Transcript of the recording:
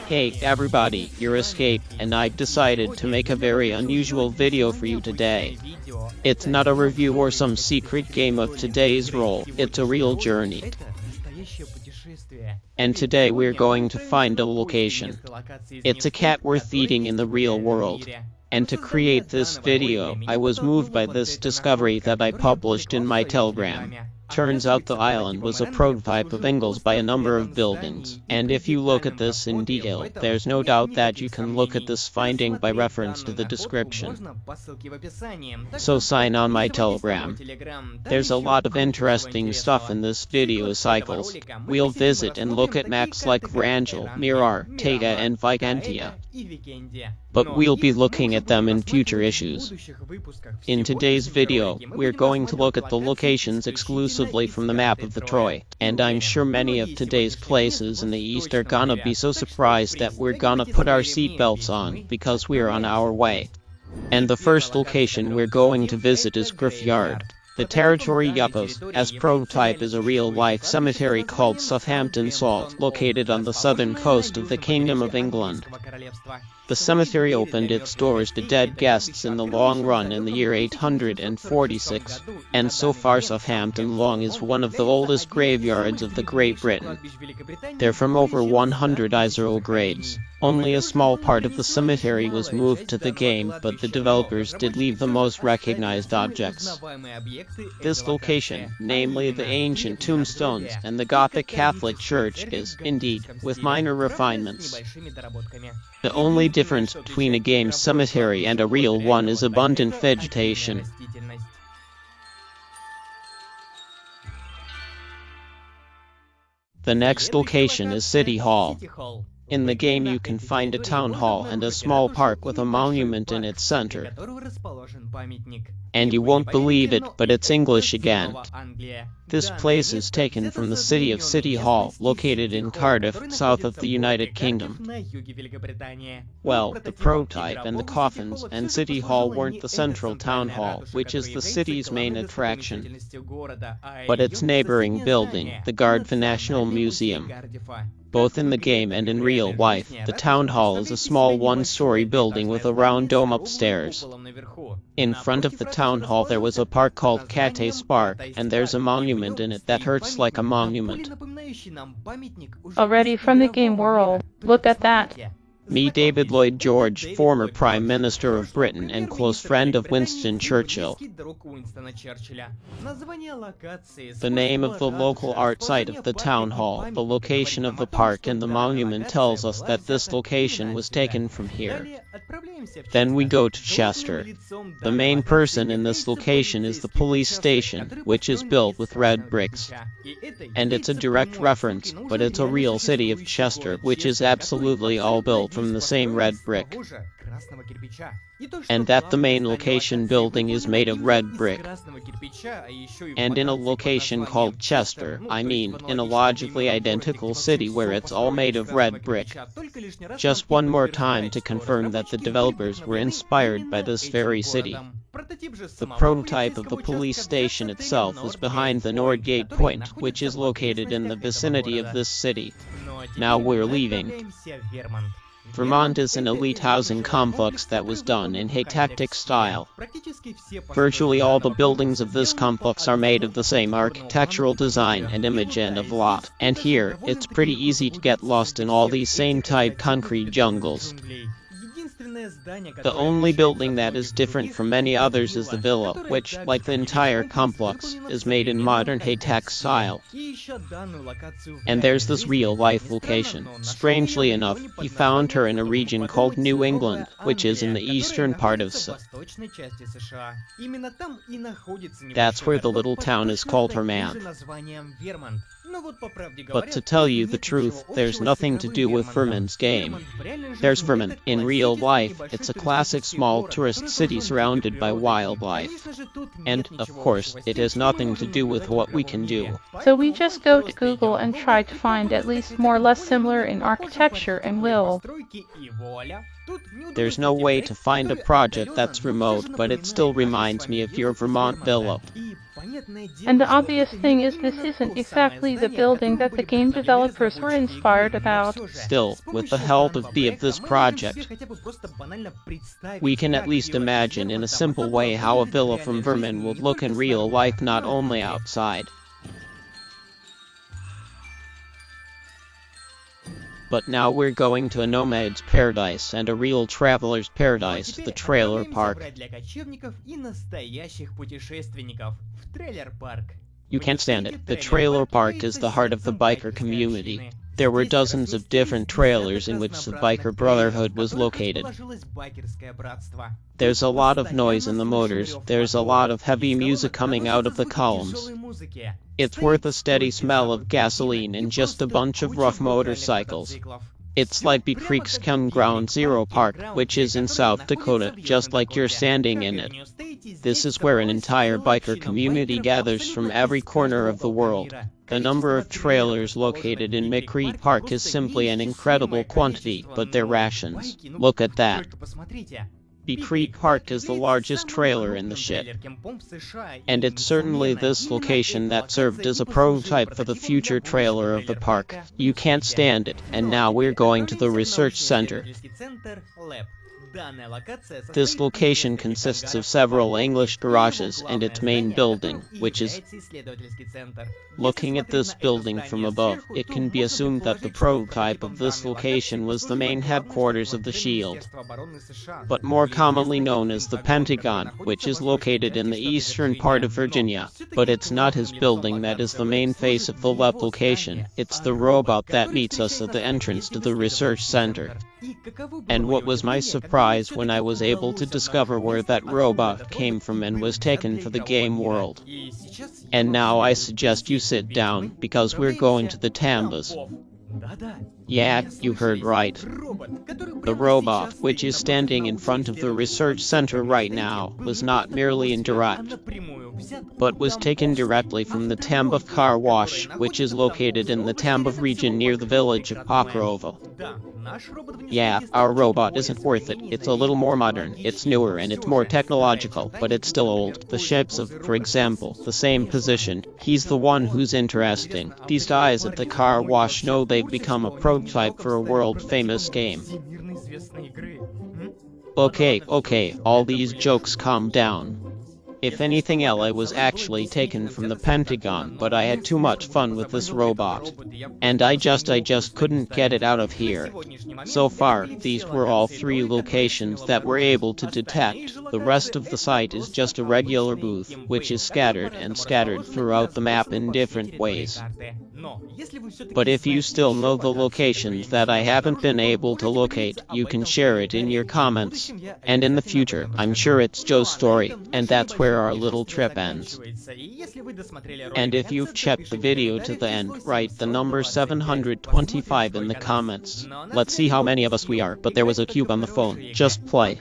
Hey everybody, you're ESQEP, and I've decided to make a very unusual video for you today. It's not a review or some secret game of today's role, it's a real journey. And today we're going to find a location. It's a cat worth eating in the real world. And to create this video, I was moved by this discovery that I published in my Telegram. Turns out the island was a prototype of Engels by a number of buildings, and if you look at this in detail, there's no doubt that you can look at this finding by reference to the description. So sign on my Telegram. There's a lot of interesting stuff in this video cycles. We'll visit and look at maps like Vrangel, Mirar, Tega and Vikentia. But we'll be looking at them in future issues. In today's video, we're going to look at the locations exclusively from the map of the Troy, and I'm sure many of today's places in the east are gonna be so surprised that we're gonna put our seatbelts on, because we're on our way. And the first location we're going to visit is Graveyard. The territory Yuppos, as prototype, is a real-life cemetery called Southampton Salt, located on the southern coast of the Kingdom of England. The cemetery opened its doors to dead guests in the long run in the year 846, and so far Southampton Long is one of the oldest graveyards of the Great Britain. They're from over 100 years graves. Only a small part of the cemetery was moved to the game, but the developers did leave the most recognized objects. This location, namely the ancient tombstones and the Gothic Catholic Church, is, indeed, with minor refinements. The only difference between a game cemetery and a real one is abundant vegetation. The next location is City Hall. In the game you can find a town hall and a small park with a monument in its center. And you won't believe it, but it's English again. This place is taken from the city of City Hall, located in Cardiff, south of the United Kingdom. Well, the prototype and the coffins and City Hall weren't the central town hall, which is the city's main attraction, but its neighboring building, the Garda National Museum. Both in the game and in real life, the town hall is a small one-story building with a round dome upstairs. In front of the town hall there was a park called Catay's Park, and there's a monument in it that hurts like a monument. Already from the game world, look at that. Me, David Lloyd George, former Prime Minister of Britain and close friend of Winston Churchill. The name of the local art site of the town hall, the location of the park and the monument tells us that this location was taken from here. Then we go to Chester. The main person in this location is the police station, which is built with red bricks. And it's a direct reference, but it's a real city of Chester, which is absolutely all built from the same red brick. And that the main location building is made of red brick. And in a location called Chester, I mean, in a logically identical city where it's all made of red brick. Just one more time to confirm that the developers were inspired by this very city. The prototype of the police station itself is behind the Nordgate Point, which is located in the vicinity of this city. Now we're leaving. Vermont is an elite housing complex that was done in high-tech style. Virtually all the buildings of this complex are made of the same architectural design and image and of lot. And here, it's pretty easy to get lost in all these same-type concrete jungles. The only building that is different from many others is the villa, which, like the entire complex, is made in modern high-tech style. And there's this real-life location. Strangely enough, he found her in a region called New England, which is in the eastern part of США. That's where the little town is called Vermont. But to tell you the truth, there's nothing to do with Vermont's game. There's Vermont. In real life, it's a classic small tourist city surrounded by wildlife. And, of course, it has nothing to do with what we can do. So we just go to Google and try to find at least more or less similar in architecture and will. There's no way to find a project that's remote, but it still reminds me of your Vermont villa. And the obvious thing is this isn't exactly the building that the game developers were inspired about. Still, with the help of this project, we can at least imagine in a simple way how a villa from Vermont would look in real life, not only outside. But now we're going to a nomad's paradise and a real traveler's paradise, the trailer park. You can't stand it. The trailer park is the heart of the biker community. There were dozens of different trailers in which the biker brotherhood was located. There's a lot of noise in the motors, there's a lot of heavy music coming out of the columns. It's worth a steady smell of gasoline and just a bunch of rough motorcycles. It's like Bee Creek's Campground Zero Park, which is in South Dakota, just like you're standing in it. This is where an entire biker community gathers from every corner of the world. The number of trailers located in Bee Creek Park is simply an incredible quantity, but they're rations. Look at that. Bee Creek Park is the largest trailer in the shit. And it's certainly this location that served as a prototype for the future trailer of the park. You can't stand it, and now we're going to the research center. This location consists of several English garages and its main building, which is... Looking at this building from above, it can be assumed that the prototype of this location was the main headquarters of the SHIELD, but more commonly known as the Pentagon, which is located in the eastern part of Virginia. But it's not his building that is the main face of the LEP location, it's the robot that meets us at the entrance to the research center. And what was my surprise when I was able to discover where that robot came from and was taken for the game world. And now I suggest you sit down, because we're going to the Tambas. Yeah, you heard right. The robot, which is standing in front of the research center right now, was not merely indirect, but was taken directly from the Tamba car wash, which is located in the Tamba region near the village of Pokrovo. Yeah, our robot isn't worth it. It's a little more modern, it's newer, and it's more technological, but it's still old. The shapes of, for example, the same position. He's the one who's interesting. These guys at the car wash know they've become a prototype for a world-famous game. Okay, all these jokes calm down. If anything, LA was actually taken from the Pentagon, but I had too much fun with this robot. And I just couldn't get it out of here. So far, these were all 3 locations that we're able to detect. The rest of the site is just a regular booth, which is scattered throughout the map in different ways. But if you still know the locations that I haven't been able to locate, you can share it in your comments. And in the future, I'm sure it's Joe's story, and that's where our little trip ends. And if you've checked the video to the end, write the number 725 in the comments. Let's see how many of us we are, but there was a cube on the phone. Just play.